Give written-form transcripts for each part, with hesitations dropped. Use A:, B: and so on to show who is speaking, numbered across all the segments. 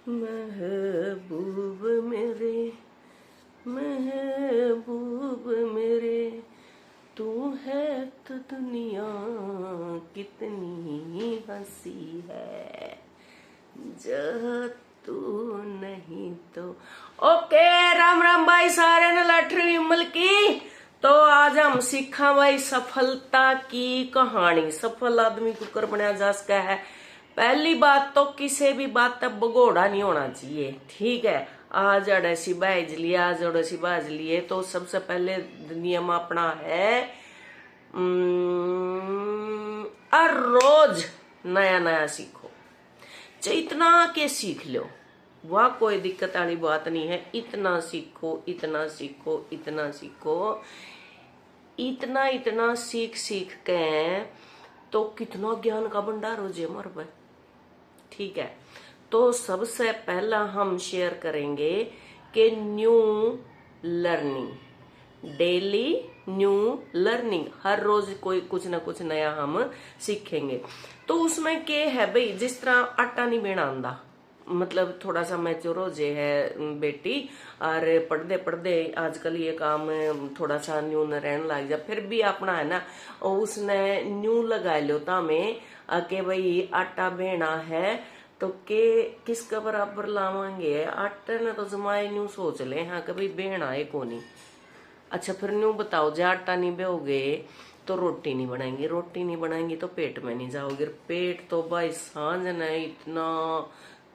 A: महबूब मेरे, महबूब मेरे, तू है तो दुनिया कितनी हंसी है, जब तू नहीं तो। ओके, राम राम भाई सारे ने लाठरी विमल की। तो आज हम सीखा भाई सफलता की कहानी। सफल आदमी को कर बनाया जा सकता है। पहली बात तो किसी भी बात तक भगोड़ा नहीं होना चाहिए, ठीक है। आज अड़सी बाज लिए, आज अड़सी बाज लिए, तो सबसे पहले नियम अपना है हर रोज नया नया सीखो। चाहे इतना के सीख लो, वह कोई दिक्कत वाली बात नहीं है। इतना सीखो, इतना सीखो, इतना सीखो, इतना इतना सीख सीख के तो कितना ज्ञान का भंडार हो जाए हमारे पे, ठीक है। तो सबसे पहला हम शेयर करेंगे कि new learning, daily new learning, हर रोज कोई कुछ ना कुछ नया हम सीखेंगे। तो उसमें क्या है भाई, जिस तरह आटा नहीं बेना आंदा, मतलब थोड़ा सा मैच्योर हो जे है बेटी, और पढ़ते पढ़ते आजकल ये काम थोड़ा सा न्यू न रहने लग जा, फिर भी अपना है ना, उसने न्यू लगा लो तामें के भाई आटा बेना है तो के किसका बराबर लावांगे आटे ने, तो जमाए न्यू सोच ले हाँ कभी बेना है को नहीं। अच्छा फिर न्यू बताओ, जो आटा नहीं बेओगे तो रोटी नहीं बनाएंगे, रोटी नहीं बनाएंगे तो पेट में नहीं जाओगे, पेट तो भाई सांझ ने इतना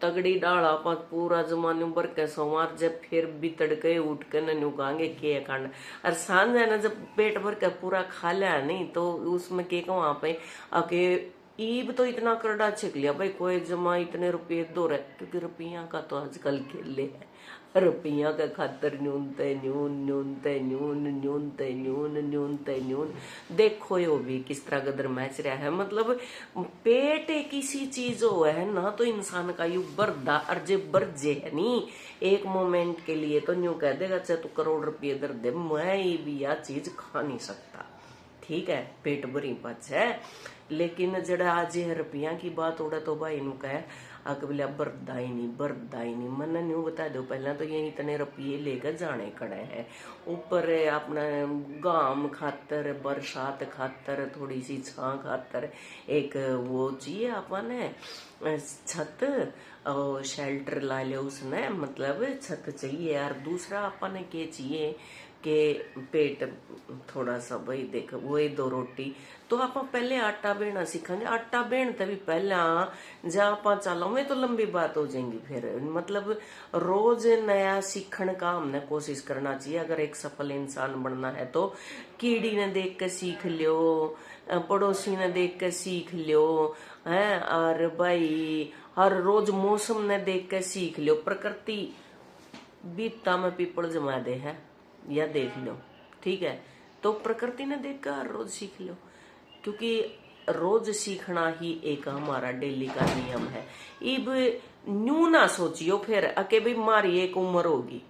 A: तगड़ी डाला पा पूरा जमाने भर के सोमार, जब फिर भी तड़के उठ के न्यू कहेंगे के खंड। और सांझ है ना, जब पेट भर के पूरा खा लिया नहीं तो उसमें के वहां पे आके ईब तो इतना करड़ा छिक लिया भाई, कोई जमा इतने रुपये दो रहे, क्योंकि रुपया का तो आजकल खेले है, रुपया का खातर न्यूनते न्यून, न्यूनते न्यून, न्यूनते न्यून, न्यूनते न्यून। देखो यो भी किस तरह गदर मैच रहा है। मतलब पेट एक ऐसी चीज हो है ना, तो इंसान का यू बर्दा अर्जे बर्जे है नी एक मोमेंट के लिए, तो न्यू कह देगा चाहे तू करोड़ रुपये दर दे, मैं ये भी यह चीज खा नहीं सकता, ठीक है, पेट भरी पच है। लेकिन जड़ा आज रुपया की बात उड़ा तो भाई नु कह अकबला बरदा ही नहीं। मन न्यू बता दो, पहला तो ये इतने रुपये लेकर जाने खड़े हैं, ऊपर अपना गाम खातर, बरसात खातर, थोड़ी सी छा खातर एक वो चाहिए अपने छत और शेल्टर ला ले उसने, मतलब छत चाहिए। यार दूसरा अपने के चाहिए के पेट थोड़ा सा भाई देख वही दो रोटी। तो आप पहले आटा बेना सीखेंगे, आटा बेन तभी पहला जा आप चलो में तो लंबी बात हो जाएंगी फिर। मतलब रोज नया सीखने का हमने कोशिश करना चाहिए अगर एक सफल इंसान बनना है। तो कीड़ी ने देख के सीख लियो, पड़ोसी ने देख के सीख लियो है, और भाई हर रोज मौसम ने देख के सीख लियो। प्रकृति बीता में पीपल जमा दे है या देख लो, ठीक है। तो प्रकृति ने देखकर हर रोज सीख लो, क्योंकि रोज सीखना ही एक हमारा डेली का नियम है। इब न्यू ना सोचियो फिर अके भी मारी एक उम्र होगी,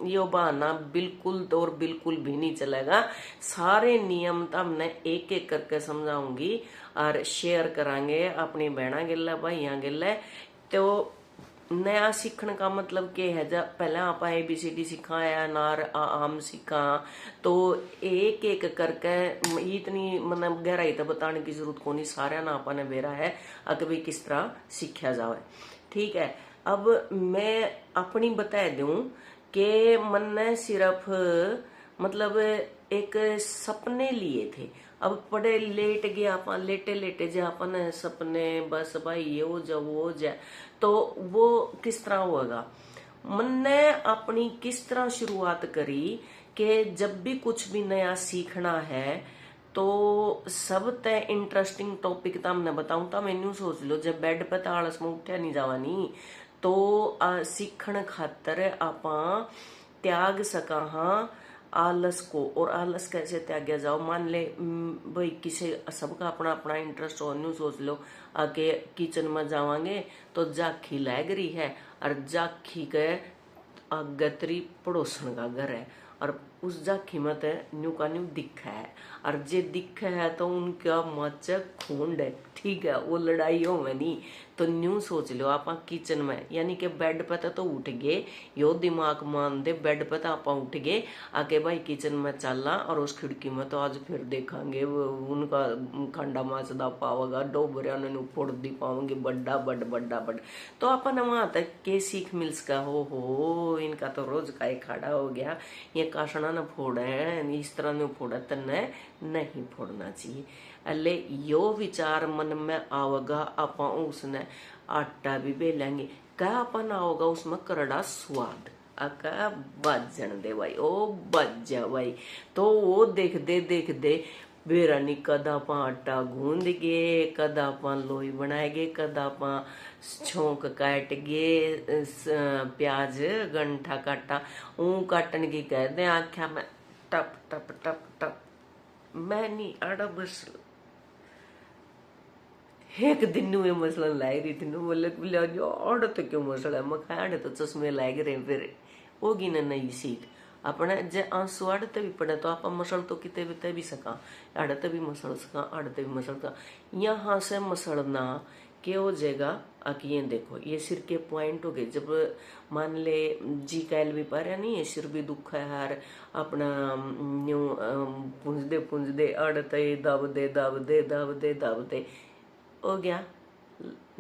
A: यो बहाना बिल्कुल तो और बिल्कुल भी नहीं चलेगा। सारे नियम तो हमने एक एक करके समझाऊंगी और शेयर करांगे अपनी बहना गिल्ला भाइया गिल्ला। तो नया सीखने का मतलब क्या है, जब पहले आप ABCD सिखाया नार आम सीखा, तो एक एक करके इतनी मतलब गहराई तो बताने की जरूरत को नहीं, सारा ना आपने बेरा है अगर भी किस तरह सीखा जाए, ठीक है। अब मैं अपनी बता दूं कि मन ने सिर्फ मतलब एक सपने लिए थे। अब पड़े लेट गया अपन, लेटे लेटे जो अपन सपने बस भाई ये हो जाए वो हो जाए, तो वो किस तरह होगा। मन ने अपनी किस तरह शुरुआत करी कि जब भी कुछ भी नया सीखना है तो सब तय इंटरेस्टिंग टॉपिक तो हमने बताऊं तो मैनू सोच लो, जब बेड पे तो आलस में उठा नहीं जावा नहीं, तो सीखने खातर आप त्याग सका हाँ आलस को। और आलस कैसे त्यागया जाओ, मान ले भाई किसी सबका अपना अपना इंटरेस्ट हो, न्यू सोच लो आके किचन में जावांगे तो जाखी लग रही है और जाखी के गतरी पड़ोसन का घर है, और उस झांकी में तो न्यू का न्यू दिखा है, और जे दिखा है तो उनका मच खूंड है, ठीक है, वो लड़ाई हो में नहीं। तो न्यू सोच लो आप किचन में, यानी कि बेड पे तो उठ गए, यो दिमाग मान दे, बेड पे तो आप उठ गए, आके भाई किचन में चलना, और उस खिड़की में तो आज फिर देखेंगे उनका खंडा माचदा पावगा, डोबरिया ने फोड़ दी पाओगे, बड्डा बड बड्डा बड। तो अपन वहां तक के सीख मिल सका, हो इनका तो रोज का ही खड़ा हो गया, ये काशना न फोड़े, इस तरह ने फोड़ा तन्ने नहीं फोड़ना चाहिए। अले यो विचार मन में आवगा, आप उसने आटा भी बेलेंगे, क्या अपन आओगा उसमें करड़ा स्वाद, आका बजन दे भाई, ओ बज जा भाई। तो वो देख दे बेरानी कदा आप आटा गूंद गए, कदा आप लोई बनाएगे, कदा आप छोंक काट गए, प्याज गंठा काटा, ऊ काटन की कहते आख्या में टप टप टप टप। मैं नहीं आड़ा बस एक दिन में मसला लाई रही थी, बोले आड़ तो क्यों मसला है, मैं आड़े तो चश्मे लाग रहे, फिर होगी ना नई सीख अपने जे आंसू आड़ते भी पड़े तो आप मसल तो किते भी सका, आड़ते भी मसल सका, आड़ते भी मसल सका, यहाँ से मसलना के हो जाएगा। ये देखो ये सिर के पॉइंट हो गए, जब मान ले जी कैल भी पा रहा नहीं है, सिर भी दुख है यार, अपना न्यू पुंज दे अड़ते दब दे दब दे दब दे दब दे, हो गया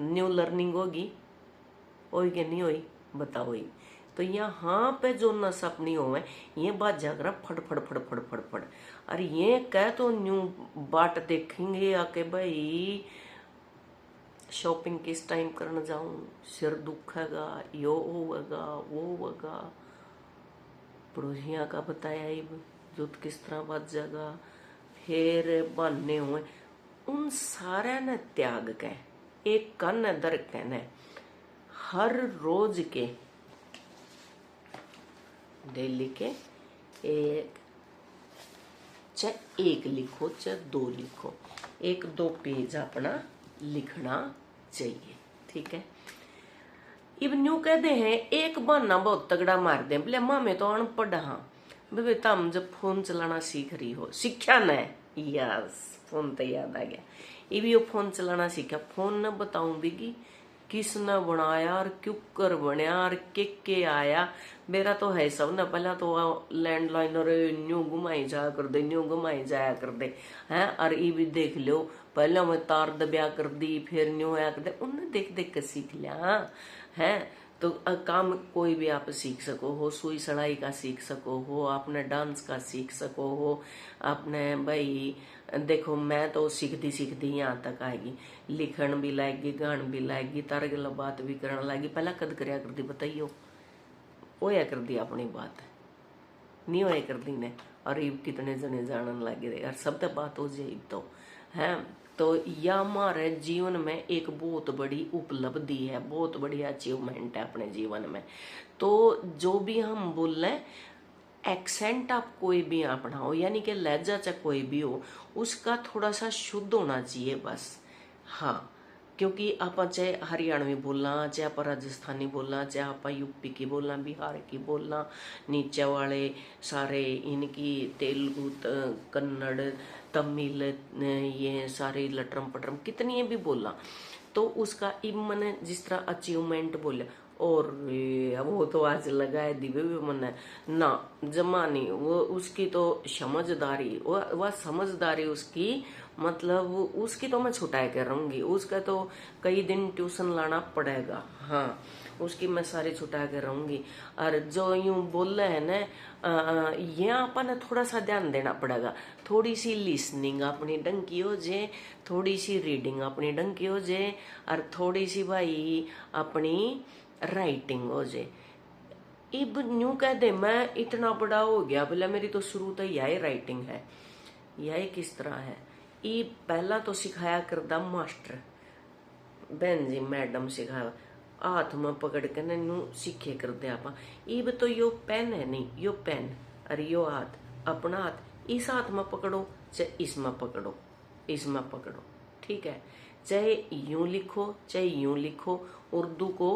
A: न्यू लर्निंग होगी, होई कि नहीं होई बताओ ही। तो यहाँ पे जो नस अपनी हो है, ये बात जागरा फड़ फड़ फड़ फड़ फड़ फड़, अरे ये कह तो न्यू बाट देखेंगे आके भाई शॉपिंग किस टाइम करने जाऊं, सिर दुखेगा, यो होगा वो होगा, पड़ोसिया का बताया ही जुत किस तरह बच जाएगा, फिर बहाने हुए, उन सारे ने त्याग के एक कन दर कहने हर रोज के डेली के एक, चाहे एक लिखो चाहे दो लिखो, एक दो पेज अपना लिखना चाहिए, ठीक है। इब न्यू कहते हैं एक बहाना बहुत तगड़ा मार दे, बोले माँ मैं तो अनपढ़ हाँ, बेबे तुम जब फोन चलाना सीख रही हो, सीखा न, यस फोन तो याद आ गया, ये भी फोन चलाना सीखा, फोन न बताऊं बिगी किसने बनाया और क्यों कर बनया और के आया, मेरा तो है सब ना, पहला तो लैंडलाइन और न्यू घुमाई जाया कर दे, न्यू घुमाई जाया कर दे हैं, और ये भी देख लो पहले मैं तार दबिया कर दी, फिर न्यू आया कर दे, उन्हें देख देख कर सीख लिया है। तो काम कोई भी आप सीख सको हो, सुई सड़ाई का सीख सको हो, आपने डांस का सीख सको हो, आपने भाई देखो मैं तो सीखती यहाँ तक आएगी, लिखण भी लाएगी, गान भी लाएगी, तार गल बात भी करने लाएगी, पहला कद करया कर दी बताइयो, होया कर दी अपनी बात नहीं होया कर दी ने, और ये कितने जने जानन लगे यार, सब तो बात हो जाए तो है। तो यह हमारे जीवन में एक बहुत बड़ी उपलब्धि है, बहुत बड़ी अचीवमेंट है अपने जीवन में। तो जो भी हम बोल रहे एक्सेंट आप कोई भी अपना हो, यानी कि लहजा चाहे कोई भी हो, उसका थोड़ा सा शुद्ध होना चाहिए बस, हाँ। क्योंकि आप चाहे हरियाणवी बोलना, चाहे आप राजस्थानी बोलना, चाहे आप यूपी की बोलना, बिहार की बोलना, नीचे वाले सारे इनकी तेलुगु कन्नड़ तमिल ये सारे लटरम पटरम कितनी भी बोलना, तो उसका मैंने जिस तरह अचीवमेंट बोला, और वो तो आज लगाए दिवे भी मन ना जमानी, वो उसकी तो समझदारी, वह समझदारी उसकी, मतलब उसकी तो मैं छुटाई कर रहूंगी, उसका तो कई दिन ट्यूशन लाना पड़ेगा, हाँ उसकी मैं सारी छुटा कर रहूंगी। और जो यूं बोल रहे हैं ना, यहाँ अपन थोड़ा सा ध्यान देना पड़ेगा, थोड़ी सी लिसनिंग अपनी ढंग की हो जाए, थोड़ी सी रीडिंग अपनी ढंग की हो जाए, और थोड़ी सी भाई अपनी राइटिंग हो जाए। इब न्यू कह दे मैं इतना बड़ा हो गया, बोला मेरी तो शुरू तो यही राइटिंग है, यही किस तरह है, ये पहला तो सिखाया करदा मास्टर बहन जी मैडम सिखाया, हाथ में पकड़ के न्यू सीखे करते आप। इब तो यो पेन है नहीं, यो पेन, अरे यो हाथ अपना हाथ इस हाथ में पकड़ो, चाहे इसमें पकड़ो, इसमें पकड़ो, ठीक है। चाहे यूं लिखो चाहे यूं लिखो, उर्दू को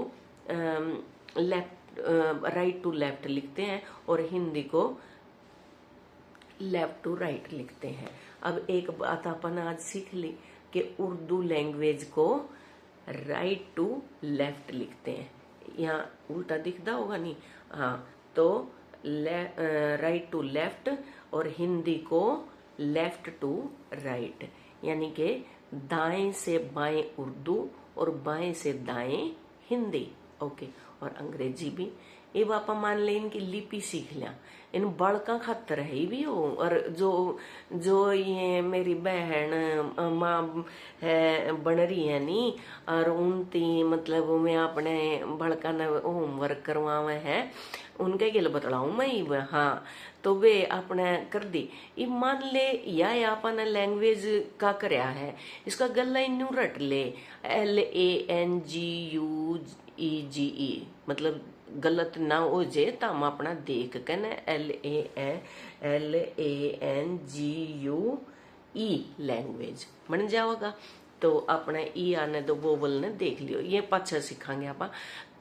A: लेफ्ट राइट टू लेफ्ट लिखते हैं, और हिंदी को लेफ्ट टू राइट लिखते हैं। अब एक बात अपन आज सीख ली कि उर्दू लैंग्वेज को राइट टू लेफ्ट लिखते हैं। यहाँ उल्टा दिखता होगा नहीं, हाँ, तो राइट टू लेफ्ट, और हिंदी को लेफ्ट टू राइट, यानी कि दाएं से बाएं उर्दू और बाएं से दाएं हिंदी। ओके, और अंग्रेजी भी। ये बापा मान ले इनकी लिपि सीख लिया, इन बड़का खातर है भी हो। और जो जो ये मेरी बहन माँ है बन रही है नी, और उनती मतलब मैं अपने बड़का ने होमवर्क करवावे है, उनके गिल बतलाऊ मैं। हाँ, तो वे अपने कर दी। ये मान ले या अपन लैंग्वेज का करया है, इसका गला इन्नू रट ले, LANGUEGE, मतलब गलत ना हो जे तो हम अपना देख के न LANGUE लैंग्वेज बन जाओगा। तो अपना ई आने दो वोवल ने देख लियो, ये पाछा सीखांगे आप।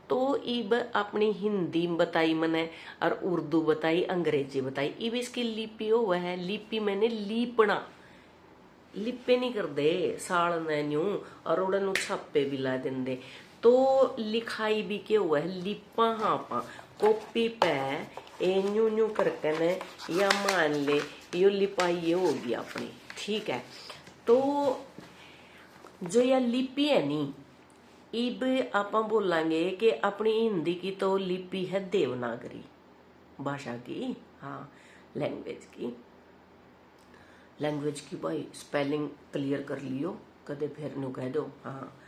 A: तो इब अपनी हिंदी बताई मैंने, और उर्दू बताई, अंग्रेजी बताई। इब इसकी लिपि हो है, लिपि मैंने लीपना, लिपे नहीं कर दे साल ने न्यू, और उड़न छापे भी ला देंदे। तो लिखाई भी क्या हुआ है, लिपा हाँ पा कॉपी पे ए न्यू न्यू करके ने, या मान ले यो लिपाई ये होगी अपनी, ठीक है। तो जो यह लिपि है नी, इब आप बोलेंगे कि अपनी हिंदी की तो लिपि है देवनागरी भाषा की, हाँ, लैंग्वेज की भाई स्पेलिंग क्लियर कर लियो, कदे फिर नु कह दो। हाँ,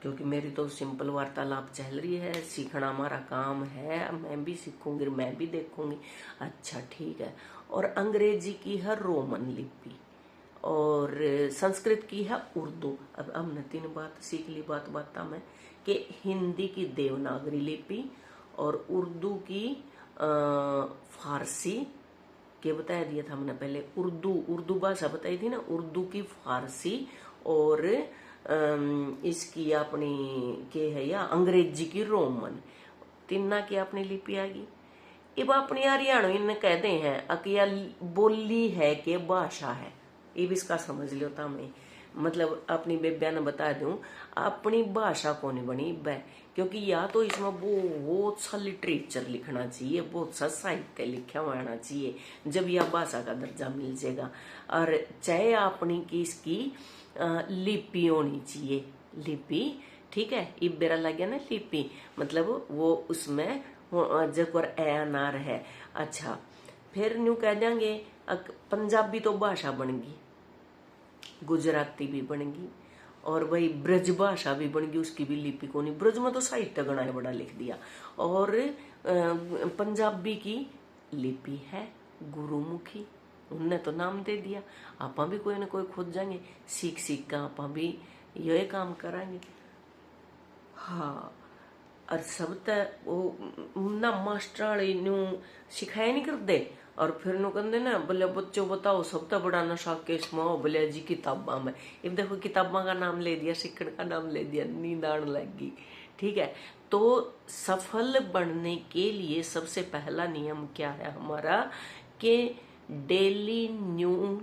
A: क्योंकि मेरी तो सिंपल वार्तालाप चल रही है, सीखना हमारा काम है, मैं भी सीखूंगी, मैं भी देखूंगी। अच्छा, ठीक है। और अंग्रेजी की है रोमन लिपि, और संस्कृत की है उर्दू। अब हमने 3 बात सीख ली बात में, कि हिंदी की देवनागरी लिपि, और उर्दू की फारसी के बताया दिया था हमने पहले, उर्दू भाषा बताई थी ना, उर्दू की फारसी, और इसकी अपनी के है या अंग्रेजी की रोमन, तीना की अपनी लिपि आ गई। अब अपनी हरियाणवी ने कहते हैं अकिया बोली है कि भाषा है, ये भी इसका समझ लो था मैं, मतलब अपनी बेबिया ने बता दूं, अपनी भाषा को नहीं बनी बै, क्योंकि या तो इसमें बहुत सा लिटरेचर लिखना चाहिए, बहुत सा साहित्य लिखा होना चाहिए, जब यह भाषा का दर्जा मिल जाएगा। और चाहे अपनी की इसकी लिपि होनी चाहिए, लिपि, ठीक है। इब बेरा लग गया ना लिपि, मतलब वो उसमें जब और ए अनार है। अच्छा, फिर न्यू कह देंगे पंजाबी तो भाषा बन गई, गुजराती भी बन गई, और वही ब्रज भाषा भी बन गई, उसकी भी लिपि को नहीं, ब्रज में तो साहित्य गणा बड़ा लिख दिया। और पंजाबी की लिपि है गुरुमुखी, उनने तो नाम दे दिया। आप भी कोई ना कोई खोज जाएंगे, सीख सीख का आप भी यही काम करांगे। हाँ, और सब तक वो ना मास्टर न्यू सिखाया नहीं कर दे, और फिर नु कहते ना बोले बच्चों बताओ सब तो बड़ा नशा के इसमें बोले जी किताबा में, अब देखो किताबा का नाम ले दिया, सीखने का नाम ले दिया, नींद आने लगी, ठीक है। तो सफल बनने के लिए सबसे पहला नियम क्या है हमारा, कि डेली न्यू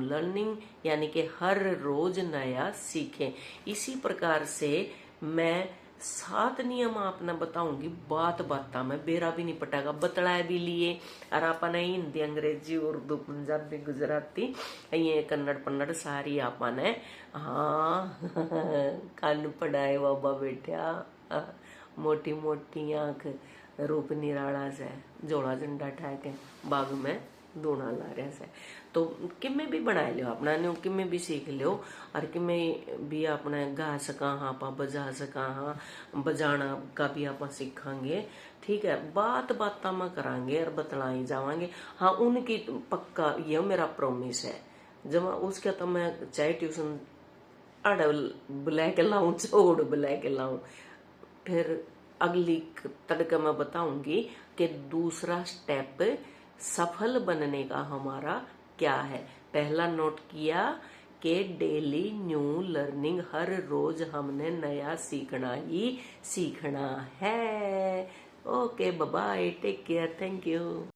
A: लर्निंग, यानी कि हर रोज नया सीखें। इसी प्रकार से मैं 7 नियम आपने बताऊंगी, बात में बेरा भी नहीं पटेगा, बतलाए भी लिए, और आपने हिंदी, अंग्रेजी, उर्दू, पंजाबी, गुजराती, ये कन्नड़ पन्नड़ सारी आपने, हाँ कान पढ़ाए बाबा बेटा, मोटी मोटी आंख, रूप निराला से, जोड़ा झंडा ठहके बाग में दोना ला रहा से। तो किमे भी बना लो अपना, न्यू किमे भी सीख लो, और किमे भी अपने गा सका, हाँ आप बजा सका, हाँ बजाना का भी आप सीखांगे, ठीक है। बात में करांगे और बतलाई जावांगे। हाँ, उनकी पक्का ये मेरा प्रॉमिस है, जब उसके तो मैं चाहे ट्यूशन अड़ बुला के लाऊं, छोड़ बुला के लाऊं, फिर अगली तड़के मैं बताऊंगी कि दूसरा स्टेप सफल बनने का हमारा क्या है। पहला नोट किया कि डेली न्यू लर्निंग, हर रोज हमने नया सीखना ही सीखना है। Okay, bye bye, take care, thank you.